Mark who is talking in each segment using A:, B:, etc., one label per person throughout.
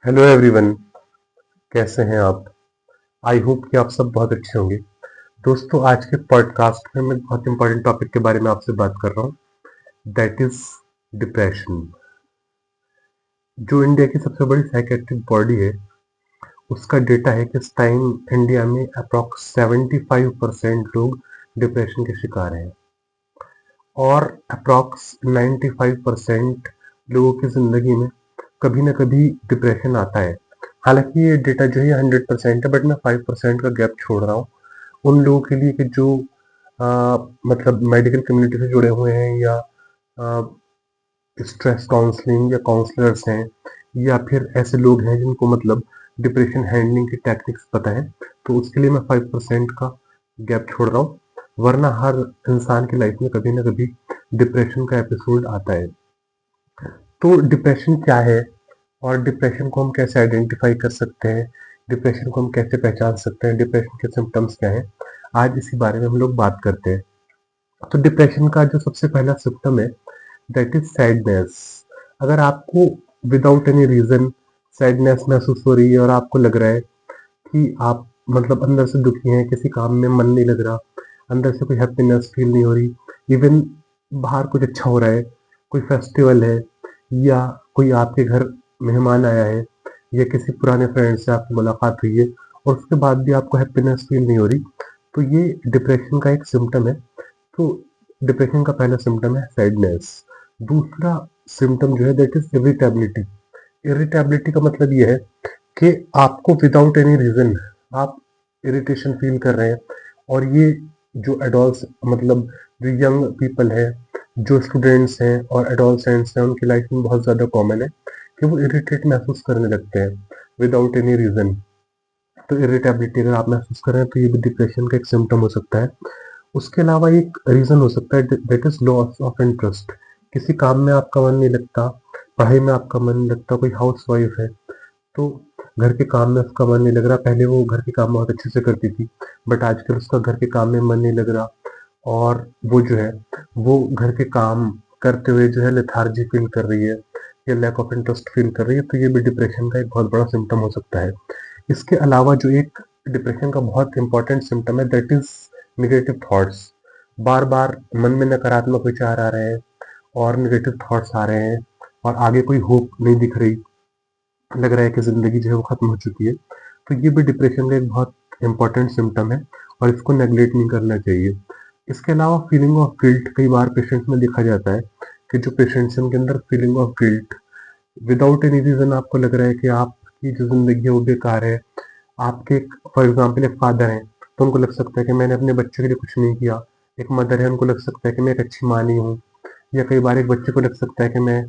A: Hello everyone, कैसे हैं आप? आई होप कि आप सब बहुत अच्छे होंगे। दोस्तों, आज के पॉडकास्ट में मैं बहुत इंपॉर्टेंट टॉपिक के बारे में आपसे बात कर रहा हूँ, दैट इज डिप्रेशन। जो इंडिया की सबसे बड़ी साइकेट्रिक बॉडी है, उसका डेटा है कि इस टाइम इंडिया में अप्रॉक्स 75% लोग डिप्रेशन के शिकार हैं और अप्रॉक्स 95% लोगों की जिंदगी में कभी ना कभी डिप्रेशन आता है। हालांकि ये डेटा जो है 100% है, बट मैं 5% का गैप छोड़ रहा हूँ उन लोगों के लिए कि जो मतलब मेडिकल कम्युनिटी से जुड़े हुए हैं या स्ट्रेस काउंसलिंग या काउंसलर्स हैं या फिर ऐसे लोग हैं जिनको मतलब डिप्रेशन हैंडलिंग की टैक्टिक्स पता है, तो उसके लिए मैं 5% का गैप छोड़ रहा हूँ। वरना हर इंसान की लाइफ में कभी ना कभी डिप्रेशन का एपिसोड आता है। तो डिप्रेशन क्या है और डिप्रेशन को हम कैसे आइडेंटिफाई कर सकते हैं, डिप्रेशन को हम कैसे पहचान सकते हैं, डिप्रेशन के सिम्टम्स क्या हैं, आज इसी बारे में हम लोग बात करते हैं। तो डिप्रेशन का जो सबसे पहला सिम्टम है, दैट इज सैडनेस। अगर आपको विदाउट एनी रीजन सैडनेस महसूस हो रही है और आपको लग रहा है कि आप मतलब अंदर से दुखी हैं, किसी काम में मन नहीं लग रहा, अंदर से कोई हैप्पीनेस फील नहीं हो रही, इवन बाहर कुछ अच्छा हो रहा है, कोई फेस्टिवल है या कोई आपके घर मेहमान आया है या किसी पुराने फ्रेंड से आपकी मुलाकात हुई है और उसके बाद भी आपको हैप्पीनेस फील नहीं हो रही, तो ये डिप्रेशन का एक सिम्टम है। तो डिप्रेशन का पहला सिम्टम है सैडनेस। दूसरा सिम्टम जो है दैट इज इरिटेबिलिटी। इरिटेबिलिटी का मतलब ये है कि आपको विदाउट एनी रीजन आप इरिटेशन फील कर रहे हैं। और ये जो एडल्ट मतलब जो यंग पीपल है, जो स्टूडेंट्स हैं और एडोलसेंट्स हैं, उनकी लाइफ में बहुत ज़्यादा कॉमन है कि वो इरिटेट महसूस करने लगते हैं विदाउट एनी रीज़न। तो इरिटेबिलिटी अगर आप महसूस कर रहे हैं तो ये भी डिप्रेशन का एक सिम्टम हो सकता है। उसके अलावा एक रीज़न हो सकता है that is loss of interest. किसी काम में आपका मन नहीं लगता, पढ़ाई में आपका मन नहीं लगता, कोई हाउस वाइफ है तो घर के काम में उसका मन नहीं लग रहा। पहले वो घर के काम बहुत अच्छे से करती थी, बट आजकल उसका घर के काम में मन नहीं लग रहा और वो जो है वो घर के काम करते हुए जो है लेथार्जी फील कर रही है या लैक ऑफ इंटरेस्ट फील कर रही है, तो ये भी डिप्रेशन का एक बहुत बड़ा सिम्टम हो सकता है। इसके अलावा जो एक डिप्रेशन का बहुत इंपॉर्टेंट सिम्टम है दैट इज निगेटिव थॉट्स। बार बार मन में नकारात्मक विचार आ रहे हैं और निगेटिव थॉट्स आ रहे हैं और आगे कोई होप नहीं दिख रही, लग रहा है कि ज़िंदगी जो है वो ख़त्म हो चुकी है, तो ये भी डिप्रेशन का एक बहुत इंपॉर्टेंट सिम्टम है और इसको नेगलेक्ट नहीं करना चाहिए। इसके अलावा फीलिंग ऑफ गिल्ट कई बार पेशेंट्स में देखा जाता है कि जो पेशेंट्स हैं उनके अंदर feeling of guilt without any reason आपको लग रहा है कि आपकी जो ज़िंदगी है वो बेकार है। आपके फॉर एग्जाम्पल एक फादर हैं तो उनको लग सकता है कि मैंने अपने बच्चे के लिए कुछ नहीं किया। एक मदर है, उनको लग सकता है कि मैं एक अच्छी माँ नहीं हूँ। या कई बार एक बच्चे को लग सकता है कि मैं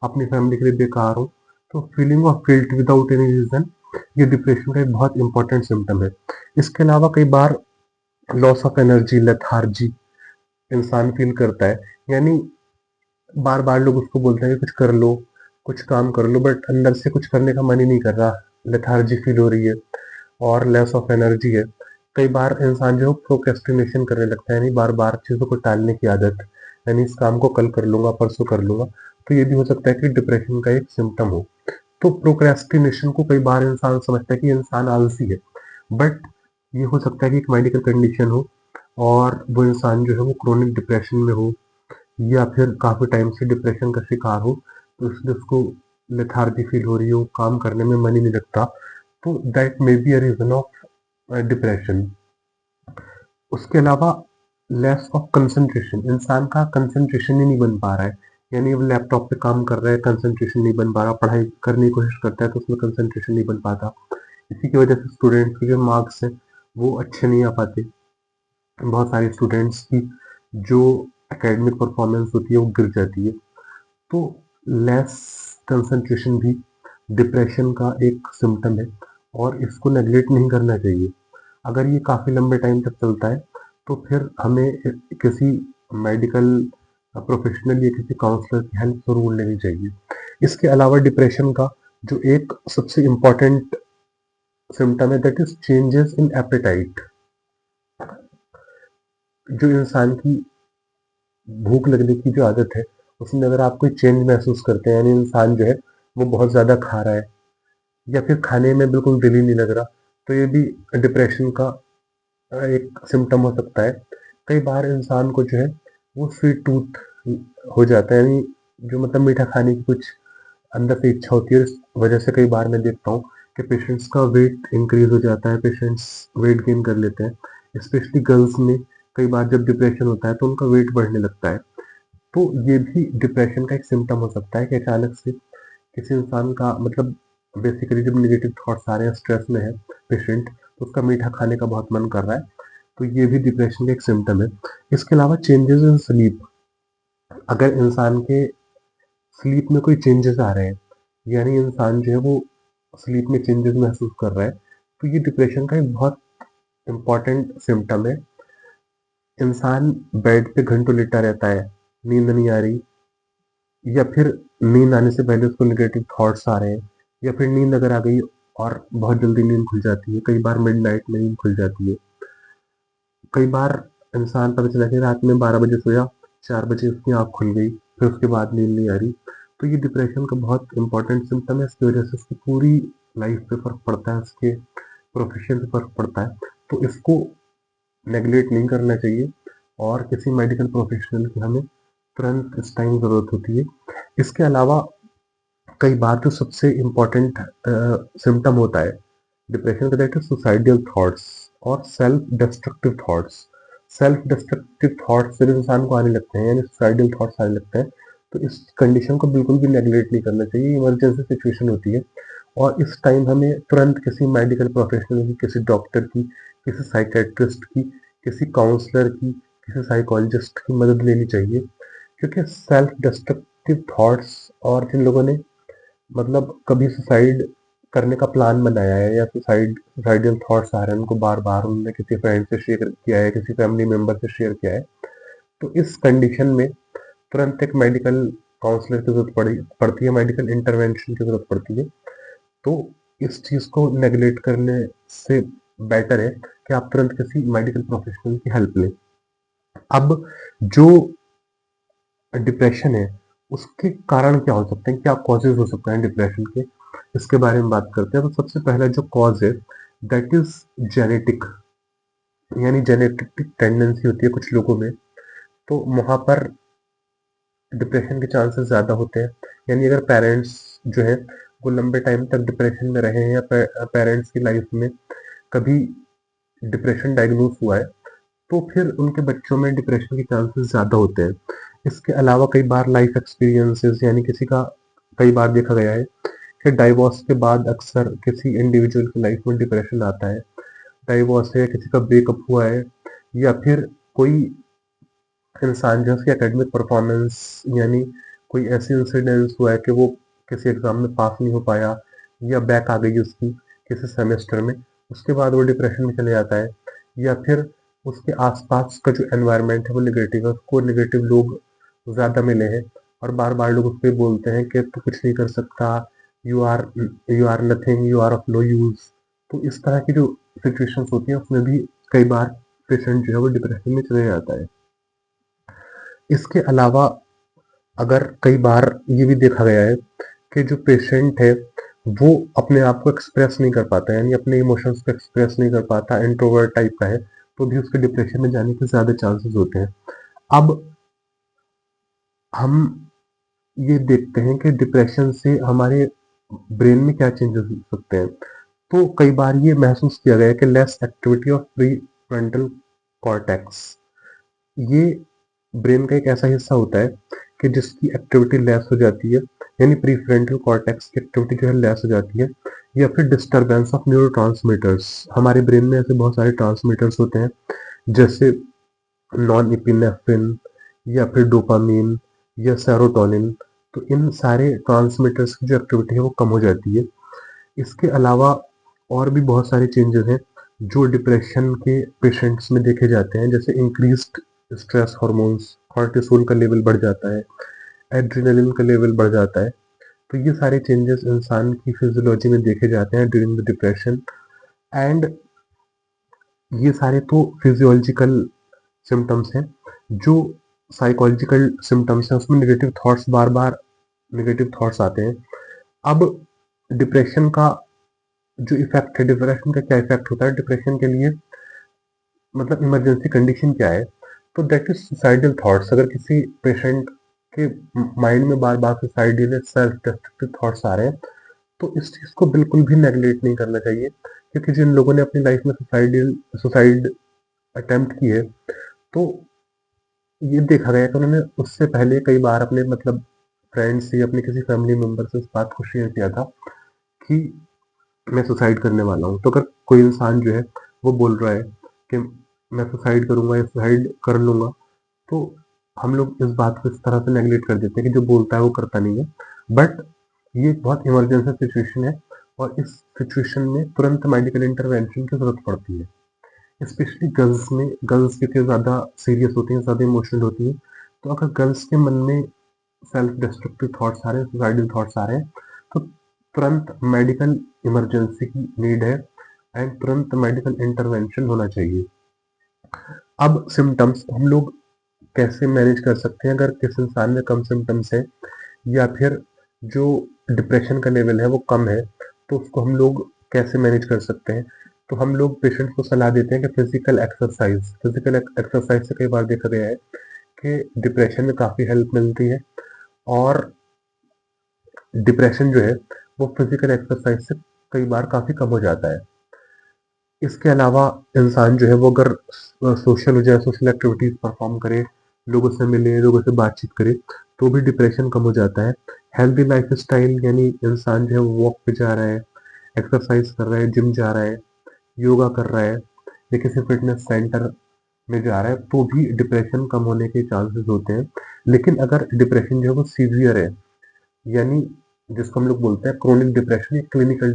A: अपनी फैमिली के लिए बेकार हूँ। तो feeling of guilt without any reason ये डिप्रेशन का एक बहुत इंपॉर्टेंट सिम्टम है। इसके अलावा कई बार लॉस ऑफ एनर्जी, लेथार्जी इंसान फील करता है। यानी बार बार लोग उसको बोलते हैं कि कुछ कर लो, कुछ काम कर लो, बट अंदर से कुछ करने का मन ही नहीं कर रहा, लेथार्जी फील हो रही है और लेस ऑफ एनर्जी है। कई बार इंसान जो है प्रोक्रेस्टिनेशन करने लगता है, यानी बार बार चीज़ों को टालने की आदत, यानी इस काम को कल कर लूंगा, परसों कर लूंगा। तो ये भी हो सकता है कि डिप्रेशन का एक सिम्टम हो। तो प्रोक्रेस्टिनेशन को कई बार इंसान समझता है कि इंसान आलसी है, बट ये हो सकता है कि एक मेडिकल कंडीशन हो और वो इंसान जो है वो क्रोनिक डिप्रेशन में हो या फिर काफ़ी टाइम से डिप्रेशन का शिकार हो, तो इसलिए उसको लेथार्जी फील हो रही हो, काम करने में मन ही नहीं लगता। तो that may be a reason of depression. उसके अलावा लेस ऑफ कंसंट्रेशन, इंसान का कंसंट्रेशन ही नहीं बन पा रहा है। यानी वो लैपटॉप पे काम कर रहा है, कंसंट्रेशन नहीं बन पा रहा, पढ़ाई करने की कोशिश करता है तो उसमें कंसंट्रेशन नहीं बन पाता। इसी की वजह से स्टूडेंट्स के जो मार्क्स हैं वो अच्छे नहीं आ पाते। बहुत सारे स्टूडेंट्स की जो एकेडमिक परफॉर्मेंस होती है वो गिर जाती है। तो लेस कंसंट्रेशन भी डिप्रेशन का एक सिम्टम है और इसको नेगलेक्ट नहीं करना चाहिए। अगर ये काफ़ी लंबे टाइम तक चलता है तो फिर हमें किसी मेडिकल प्रोफेशनल या किसी काउंसलर की हेल्प ज़रूर लेनी चाहिए। इसके अलावा डिप्रेशन का जो एक सबसे इम्पॉर्टेंट सिम्टम है that is changes in appetite. जो इंसान की भूख लगने की जो आदत है उसमें अगर आप कोई चेंज महसूस करते हैं, यानी इंसान जो है वो बहुत ज़्यादा खा रहा है या फिर खाने में बिल्कुल दिल ही नहीं लग रहा, तो ये भी डिप्रेशन का एक सिम्टम हो सकता है। कई बार इंसान को जो है वो स्वीट टूथ हो जाता है, यानी जो मतलब मीठा खाने की कुछ अंदर से इच्छा होती है। इस वजह से कई बार मैं देखता हूँ कि पेशेंट्स का वेट इंक्रीज हो जाता है, पेशेंट्स वेट गेन कर लेते हैं। स्पेशली गर्ल्स में कई बार जब डिप्रेशन होता है तो उनका वेट बढ़ने लगता है। तो ये भी डिप्रेशन का एक सिम्टम हो सकता है कि अचानक से किसी इंसान का मतलब बेसिकली जब नेगेटिव थॉट्स आ रहे हैं, स्ट्रेस में है पेशेंट, तो उसका मीठा खाने का बहुत मन कर रहा है, तो ये भी डिप्रेशन का एक सिम्टम है। इसके अलावा चेंजेस इन स्लीप, अगर इंसान के स्लीप में कोई चेंजेस आ रहे हैं, यानी इंसान जो है वो स्लीप में चेंजेस महसूस कर रहा है, तो ये डिप्रेशन का एक बहुत इंपॉर्टेंट सिम्टम है। इंसान बेड पे घंटों लेटा रहता है, नींद नहीं आ रही, या फिर नींद आने से पहले उसको नेगेटिव थॉट्स आ रहे हैं, या फिर नींद अगर आ गई और बहुत जल्दी नींद खुल जाती है, कई बार मिडनाइट में नींद खुल जाती है। कई बार इंसान पता चला कि रात में 12 बजे सोया, 4 बजे उसकी आँख खुल गई, फिर उसके बाद नींद नहीं आ रही। तो ये डिप्रेशन का बहुत इंपॉर्टेंट सिम्टम है, इसकी वजह से उसकी पूरी लाइफ पे फ़र्क पड़ता है, उसके प्रोफेशन पे फ़र्क पड़ता है। तो इसको नेग्लेक्ट नहीं करना चाहिए और किसी मेडिकल प्रोफेशनल की हमें तुरंत इस टाइम ज़रूरत होती है। इसके अलावा कई बार जो सबसे इम्पोर्टेंट सिम्टम होता है डिप्रेशन का, दैट इज सुसाइडल थॉट्स और self destructive thoughts. Self destructive thoughts जब इंसान को आने लगते हैं, यानी सुसाइडल थॉट्स आने लगते हैं, तो इस कंडीशन को बिल्कुल भी नेग्लेक्ट नहीं करना चाहिए। इमरजेंसी सिचुएशन होती है और इस टाइम हमें तुरंत किसी मेडिकल प्रोफेशनल की, किसी डॉक्टर की, किसी साइकेट्रिस्ट की, किसी काउंसलर की, किसी साइकोलॉजिस्ट की मदद लेनी चाहिए। क्योंकि सेल्फ डिस्ट्रक्टिव थॉट्स, और जिन लोगों ने मतलब कभी सुसाइड करने का प्लान बनाया है या सुसाइडल थॉट्स आ रहे हैं उनको बार बार, उन्होंने किसी फ्रेंड से शेयर किया है, किसी फैमिली मेंबर से शेयर किया है, तो इस कंडीशन में तुरंत एक मेडिकल काउंसलर की जरूरत पड़ती है, मेडिकल इंटरवेंशन की जरूरत पड़ती है। तो इस चीज को नेग्लेक्ट करने से बेटर है कि आप तुरंत किसी मेडिकल प्रोफेशनल की हेल्प लें। अब जो डिप्रेशन है उसके कारण क्या हो सकते हैं, क्या कॉजेज हो सकते हैं डिप्रेशन के, इसके बारे में बात करते हैं। तो सबसे पहला जो कॉज है दैट इज जेनेटिक, यानी जेनेटिक टेंडेंसी होती है कुछ लोगों में, तो वहां पर डिप्रेशन के चांसेस ज़्यादा होते हैं। यानी अगर पेरेंट्स जो है वो लंबे टाइम तक डिप्रेशन में रहे हैं, या पेरेंट्स की लाइफ में कभी डिप्रेशन डायग्नोस हुआ है, तो फिर उनके बच्चों में डिप्रेशन के चांसेस ज़्यादा होते हैं। इसके अलावा कई बार लाइफ एक्सपीरियंसेस, यानी किसी का कई बार देखा गया है कि डाइवोर्स के बाद अक्सर किसी इंडिविजुअल की लाइफ में डिप्रेशन आता है। डाइवोर्स है, किसी का ब्रेकअप हुआ है, या फिर कोई इंसान जो है उसकी एकेडमिक परफॉर्मेंस, यानी कोई ऐसी इंसिडेंस हुआ है कि वो किसी एग्जाम में पास नहीं हो पाया, या बैक आ गई उसकी किसी सेमेस्टर में, उसके बाद वो डिप्रेशन में चले जाता है। या फिर उसके आसपास का जो एनवायरनमेंट है वो निगेटिव है, उसको निगेटिव लोग ज़्यादा मिले हैं और बार बार लोग उस पर बोलते हैं कि तू कुछ नहीं कर सकता, you are nothing, you are of no use. तो इस तरह की जो सिचुएशंस होती हैं उसमें भी कई बार पेशेंट जो है वो डिप्रेशन में चले जाता है। इसके अलावा अगर कई बार ये भी देखा गया है कि जो पेशेंट है वो अपने आप को एक्सप्रेस नहीं कर पाता, यानी अपने इमोशंस को एक्सप्रेस नहीं कर पाता, इंट्रोवर्ट टाइप का है, तो भी उसके डिप्रेशन में जाने के ज़्यादा चांसेस होते हैं। अब हम ये देखते हैं कि डिप्रेशन से हमारे ब्रेन में क्या चेंजेस हो सकते हैं। तो कई बार ये महसूस किया गया है कि less activity of pre frontal cortex, ये ब्रेन का एक ऐसा हिस्सा होता है कि जिसकी एक्टिविटी लेस हो जाती है, यानी प्रीफ्रंटल कॉर्टेक्स की एक्टिविटी जो है लेस हो जाती है। या फिर डिस्टरबेंस ऑफ न्यूरोट्रांसमीटर्स, हमारे ब्रेन में ऐसे बहुत सारे ट्रांसमीटर्स होते हैं जैसे नॉन एपिनेफ्रिन, या फिर डोपामीन, या सेरोटोनिन। तो इन सारे ट्रांसमीटर्स की जो एक्टिविटी है वो कम हो जाती है। इसके अलावा और भी बहुत सारे चेंजेस हैं जो डिप्रेशन के पेशेंट्स में देखे जाते हैं, जैसे इंक्रीज्ड स्ट्रेस हार्मोन्स, कॉर्टिसोल का लेवल बढ़ जाता है, एड्रेनलिन का लेवल बढ़ जाता है। तो ये सारे चेंजेस इंसान की फिजियोलॉजी में देखे जाते हैं ड्यूरिंग द डिप्रेशन। एंड ये सारे तो फिजियोलॉजिकल सिम्टम्स हैं। जो साइकोलॉजिकल सिम्टम्स हैं उसमें नेगेटिव थॉट्स, बार बार नेगेटिव थॉट्स आते हैं। अब डिप्रेशन का जो इफेक्ट है डिप्रेशन का, क्या इफेक्ट होता है डिप्रेशन के लिए, मतलब इमरजेंसी कंडीशन क्या है, तो दैट इज सुसाइडल थॉट्स। अगर किसी पेशेंट के माइंड में बार बार सुसाइडल सेल्फ डिस्ट्रक्टिव थॉट्स आ रहे हैं, तो इस चीज को बिल्कुल भी नेग्लेक्ट नहीं करना चाहिए, क्योंकि जिन लोगों ने अपनी लाइफ में सुसाइड अटेम्प्ट की है, तो ये देखा गया कि उन्होंने उससे पहले कई बार अपने मतलब फ्रेंड्स या अपने किसी फैमिली मेंबर से इस बात को शेयर किया था कि मैं सुसाइड करने वाला हूँ। तो अगर कोई इंसान जो है वो बोल रहा है कि मैं सुसाइड करूंगा या सुसाइड कर लूंगा, तो हम लोग इस बात को इस तरह से नेग्लेक्ट कर देते हैं कि जो बोलता है वो करता नहीं है। बट ये एक बहुत इमरजेंसी सिचुएशन है, और इस सिचुएशन में तुरंत मेडिकल इंटरवेंशन की जरूरत पड़ती है। स्पेशली गर्ल्स में, गर्ल्स क्योंकि ज़्यादा सीरियस होती हैं, ज़्यादा इमोशनल होती हैं, तो अगर गर्ल्स के मन में सेल्फ डिस्ट्रक्टिव थॉट्स आ रहे हैं, सुसाइडल थॉट्स आ रहे हैं, तो तुरंत मेडिकल इमरजेंसी की नीड है, एंड तुरंत मेडिकल इंटरवेंशन होना चाहिए। अब सिम्टम्स हम लोग कैसे मैनेज कर सकते हैं अगर किस इंसान में कम सिम्टम्स है, या फिर जो डिप्रेशन का लेवल है वो कम है, तो उसको हम लोग कैसे मैनेज कर सकते हैं। तो हम लोग पेशेंट को सलाह देते हैं कि फिजिकल एक्सरसाइज से कई बार देखा गया है कि डिप्रेशन में काफ़ी हेल्प मिलती है, और डिप्रेशन जो है वो फिजिकल एक्सरसाइज से कई बार काफ़ी कम हो जाता है। इसके अलावा इंसान जो है वो अगर सोशल हो जाए, सोशल एक्टिविटीज परफॉर्म करे, लोगों से मिले, लोगों से बातचीत करे, तो भी डिप्रेशन कम हो जाता है। हेल्दी लाइफ स्टाइल यानी इंसान जो है वो वॉक पे जा रहा है, एक्सरसाइज कर रहा है, जिम जा रहा है, योगा कर रहा है, या किसी फिटनेस सेंटर में जा रहा है, तो भी डिप्रेशन कम होने के चांसेस होते हैं। लेकिन अगर डिप्रेशन जो है वो सीवियर है, यानी जिसको हम लोग बोलते हैं क्रोनिक डिप्रेशन या क्लिनिकल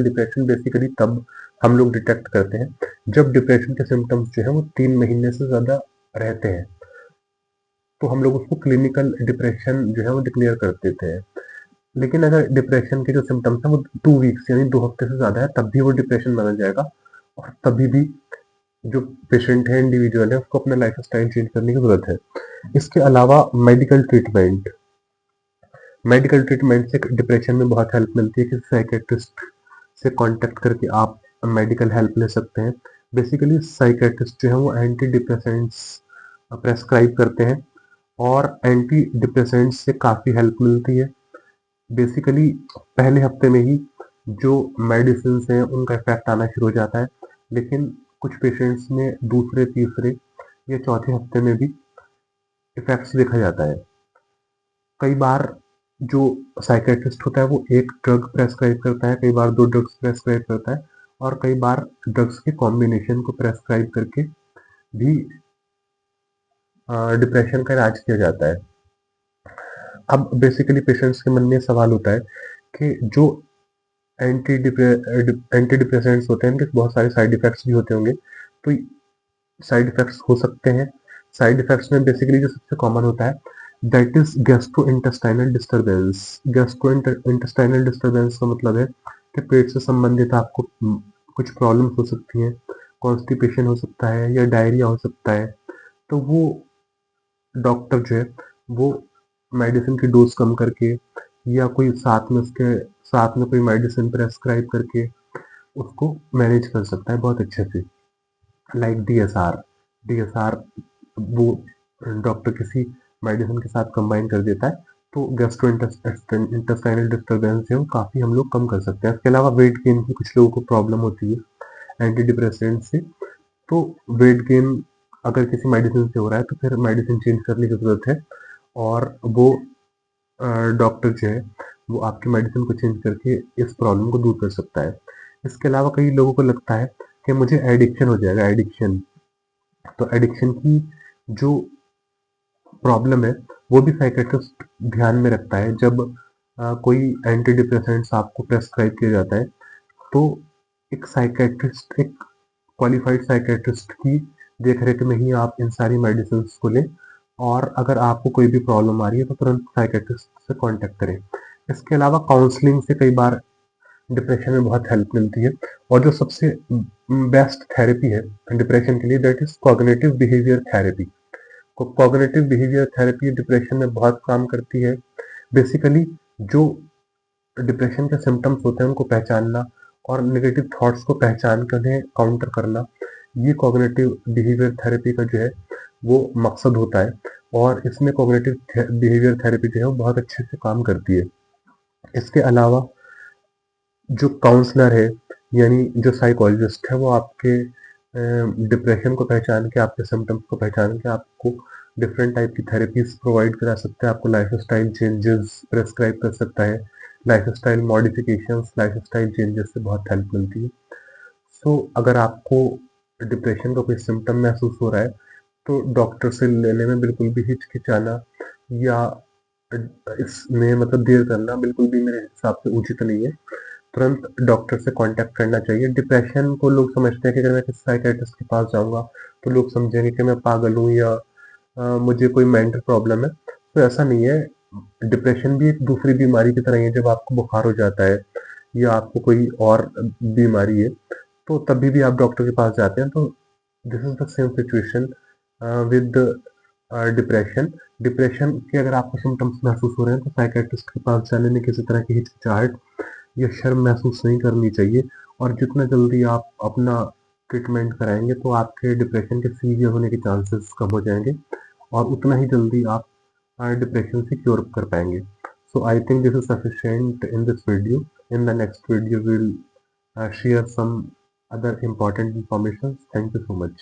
A: डिप्रेशन बेसिकली तब हम लोग डिटेक्ट करते हैं जब डिप्रेशन के सिम्टम्स जो है वो 3 महीने से ज़्यादा रहते हैं, तो हम लोग उसको क्लिनिकल डिप्रेशन जो है वो डिक्लेयर कर देते हैं। लेकिन अगर डिप्रेशन के जो सिम्टम्स हैं वो 2 वीक्स यानी 2 हफ्ते से ज़्यादा है, तब भी वो डिप्रेशन माना जाएगा, और तभी भी जो पेशेंट है, इंडिविजुअल है, उसको अपना लाइफ स्टाइल चेंज करने की जरूरत है। इसके अलावा मेडिकल ट्रीटमेंट से डिप्रेशन में बहुत हेल्प मिलती है कि साइकेट्रिस्ट से कांटेक्ट करके आप मेडिकल हेल्प ले सकते हैं। बेसिकली साइकेट्रिस्ट जो है वो एंटी डिप्रेसेंट्स प्रेस्क्राइब करते हैं, और एंटी डिप्रेसेंट्स से काफ़ी हेल्प मिलती है। बेसिकली पहले हफ्ते में ही जो मेडिसिन हैं उनका इफेक्ट आना शुरू हो जाता है, लेकिन कुछ पेशेंट्स में दूसरे, तीसरे या चौथे हफ्ते में भी इफेक्ट्स देखा जाता है। कई बार जो साइकेट्रिस्ट होता है वो एक ड्रग प्रेस्क्राइब करता है, कई बार 2 ड्रग्स प्रेस्क्राइब करता है, और कई बार ड्रग्स के कॉम्बिनेशन को प्रेस्क्राइब करके भी डिप्रेशन का इलाज किया जाता है। अब बेसिकली पेशेंट्स के मन में सवाल होता है कि जो एंटी डिप्रेसेंट्स होते हैं इनके बहुत सारे साइड इफेक्ट्स भी होते होंगे, तो साइड इफेक्ट्स हो सकते हैं। साइड इफेक्ट्स में बेसिकली जो सबसे कॉमन होता है that is gastro intestinal disturbance. Gastro intestinal disturbance का मतलब है कि पेट से संबंधित आपको कुछ प्रॉब्लम्स हो सकती हैं, कॉन्स्टिपेशन हो सकता है या डायरिया हो सकता है, तो वो डॉक्टर जो है वो मेडिसिन की डोज कम करके या कोई साथ में उसके साथ में कोई मेडिसिन प्रेस्क्राइब करके उसको मैनेज कर सकता है बहुत अच्छे से। लाइक डीएसआर वो डॉक्टर किसी मेडिसिन के साथ कंबाइन कर देता है, तो गैस्ट्रो इंटेस्टाइनल डिस्टर्बेंस है वो काफ़ी हम लोग कम कर सकते हैं। इसके अलावा वेट गेन की कुछ लोगों को प्रॉब्लम होती है एंटी डिप्रेसेंट से, तो वेट गेन अगर किसी मेडिसिन से हो रहा है तो फिर मेडिसिन चेंज करने की ज़रूरत है, और वो डॉक्टर जो है वो आपकी मेडिसिन को चेंज करके इस प्रॉब्लम को दूर कर सकता है। इसके अलावा कई लोगों को लगता है कि मुझे एडिक्शन हो जाएगा, एडिक्शन, तो एडिक्शन की जो प्रॉब्लम है वो भी साइकेट्रिस्ट ध्यान में रखता है। जब कोई एंटी डिप्रेसेंट्स आपको प्रेस्क्राइब किया जाता है, तो एक क्वालिफाइड साइकेट्रिस्ट की देख रेख में ही आप इन सारी मेडिसिन को लें, और अगर आपको कोई भी प्रॉब्लम आ रही है तो तुरंत साइकेट्रिस्ट से कांटेक्ट करें। इसके अलावा काउंसलिंग से कई बार डिप्रेशन में बहुत हेल्प मिलती है, और जो सबसे बेस्ट थेरेपी है डिप्रेशन के लिए that is cognitive behaviour therapy. Cognitive behaviour therapy depression में बहुत काम करती है। बेसिकली जो डिप्रेशन के सिम्टम्स होते हैं उनको पहचानना, और नेगेटिव थॉट्स को पहचान कर उन्हें काउंटर करना, ये कॉग्निटिव बिहेवियर थेरेपी का जो है वो मकसद होता है। और इसमें कॉग्निटिव बिहेवियर थेरेपी जो है वो बहुत अच्छे से काम करती है। इसके अलावा जो काउंसलर है यानी जो साइकोलॉजिस्ट है वो आपके डिप्रेशन को पहचान के, आपके सिम्टम्स को पहचान के आपको डिफरेंट टाइप की थेरेपीज प्रोवाइड करा सकता है, आपको लाइफस्टाइल चेंजेस प्रेस्क्राइब कर सकता है। लाइफस्टाइल मॉडिफिकेशंस, लाइफस्टाइल चेंजेस से बहुत हेल्प मिलती है। सो अगर आपको डिप्रेशन का कोई सिम्टम महसूस हो रहा है तो डॉक्टर से लेने में बिल्कुल भी हिचकिचाना या इसमें मतलब देर करना बिल्कुल भी मेरे हिसाब से उचित नहीं है। तुरंत डॉक्टर से कांटेक्ट करना चाहिए। डिप्रेशन को लोग समझते हैं कि अगर मैं किसी साइकियाट्रिस्ट के पास जाऊंगा तो लोग समझेंगे कि मैं पागल हूँ या मुझे कोई मेंटल प्रॉब्लम है। तो ऐसा नहीं है। डिप्रेशन भी एक दूसरी बीमारी की तरह ही है। जब आपको बुखार हो जाता है या आपको कोई और बीमारी है तो तभी भी आप डॉक्टर के पास जाते हैं। तो this is the same situation with depression. Depression के अगर आपको सिम्टम्स महसूस हो रहे हैं तो साइकियाट्रिस्ट के पास जाने में किसी तरह की हिचकिचाहट या शर्म महसूस नहीं करनी चाहिए। और जितना जल्दी आप अपना ट्रीटमेंट कराएंगे तो आपके डिप्रेशन के सीवियर होने के चांसेस कम हो जाएंगे और उतना ही जल्दी आप डिप्रेशन से क्योर कर पाएंगे। So I think this is sufficient in this video. In the next video will share some other important information. Thank you so much.